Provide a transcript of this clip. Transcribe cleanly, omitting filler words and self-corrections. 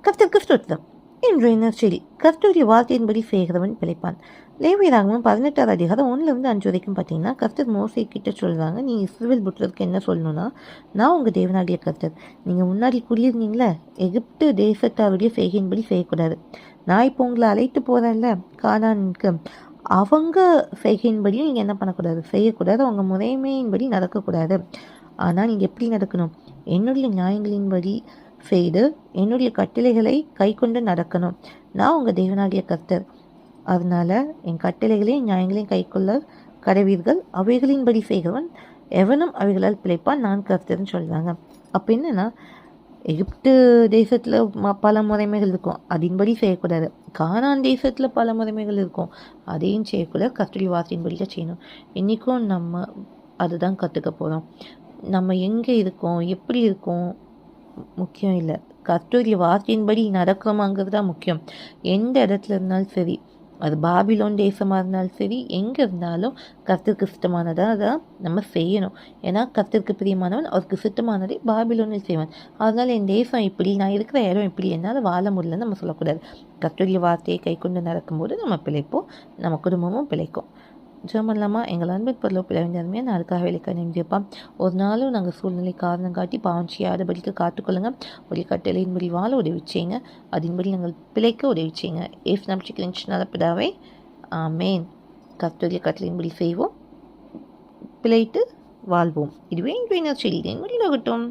கர்த்தருக்கு ஸ்தோத்திரம். இன்றைய நற்செய்தி, கர்த்தருடைய வார்த்தையின்படி செய்கிறவன் பிழைப்பான். லேவியராகமம் 18 அதிகாரம் 1-5 வரைக்கும் பார்த்தீங்கன்னா, கர்த்தர் மோசே கிட்ட சொல்லுவாங்க, நீ இஸ்ரவேல் புத்திரருக்கு என்ன சொல்லணும்னா, நான் உங்கள் தேவனாகிய கர்த்தர். நீங்கள் முன்னாடி குடியிருந்தீங்களே, எகிப்து தேசத்தாருடைய செய்கையின்படி செய்யக்கூடாது. நான் இப்போ உங்களை அழைத்து போகிறேன்ல கானானுக்கு, அவங்க செய்கையின்படியும் நீங்கள் என்ன பண்ணக்கூடாது, செய்யக்கூடாது. அவங்க முறைமையின்படி நடக்கக்கூடாது. ஆனால் நீங்கள் எப்படி நடக்கணும், என்னுடைய நியாயங்களின்படி செய்து என்னுடைய கட்டளைகளை கை கொண்டு நடக்கணும். நான் உங்கள் தேவனாகிய கர்த்தர். அதனால என் கட்டளைகளையும் நியாயங்களையும் கை கொள்ள கடவீர்கள். அவைகளின்படி செய்கிறவன் எவனும் அவைகளால் பிழைப்பான். நான் கர்த்தர்னு சொல்லுவாங்க. அப்போ என்னன்னா, எகிப்து தேசத்தில் பல முறைமைகள் இருக்கும், அதன்படி செய்யக்கூடாது. கானான் தேசத்தில் பல முறைமைகள் இருக்கும், அதையும் செய்யக்கூடாது. கர்த்தருடைய வார்த்தையின்படி தான் செய்யணும். இன்றைக்கும் நம்ம அதுதான் கற்றுக்க போகிறோம். நம்ம எங்கே இருக்கோம், எப்படி இருக்கோம் முக்கியம் இல்லை, கர்த்தருடைய வார்த்தையின்படி நடக்கிறோமாங்கிறது தான் முக்கியம். எந்த இடத்துல இருந்தாலும் சரி, அது பாபிலோன் தேசமாக இருந்தாலும் சரி, எங்கே இருந்தாலும் கர்த்தருக்கு சித்தமானதாக தான் நம்ம செய்யணும். ஏன்னா கர்த்தருக்கு பிரியமானவன் அவருக்கு சித்தமானதை பாபிலோனில் செய்வான். அதனால் என் தேசம் இப்படி, நான் இருக்கிற இடம் இப்படி, என்னால் வாழ முடியலன்னு நம்ம சொல்லக்கூடாது. கர்த்தருடைய வார்த்தையை கை கொண்டு நடக்கும்போது நம்ம பிழைப்போம், நம்ம குடும்பமும் பிழைக்கும். ஜெபம் எங்கள் அன்பு பொருளோ பிளவிந்தருமே நாளுக்காக வேலைக்காக நினைஞ்சிருப்பான். ஒரு நாளும் நாங்கள் சூழ்நிலை காரணம் காட்டி பாவம் செய்யாதபடிக்கு காத்துக்கொள்ளுங்க. ஒரு கட்டளையின்படி வாழ உதவி செய்யுங்க, அதன்படி நாங்கள் பிழைக்க உதவி செய்யுங்க. ஏசு நம்பிக்கை நடப்பதாவே ஆமேன். கர்த்தருடைய கட்டளையின்படி செய்வோம், பிழைத்து வாழ்வோம். இதுவே இன்றைய நற்செய்தி. முடிவாகட்டும்.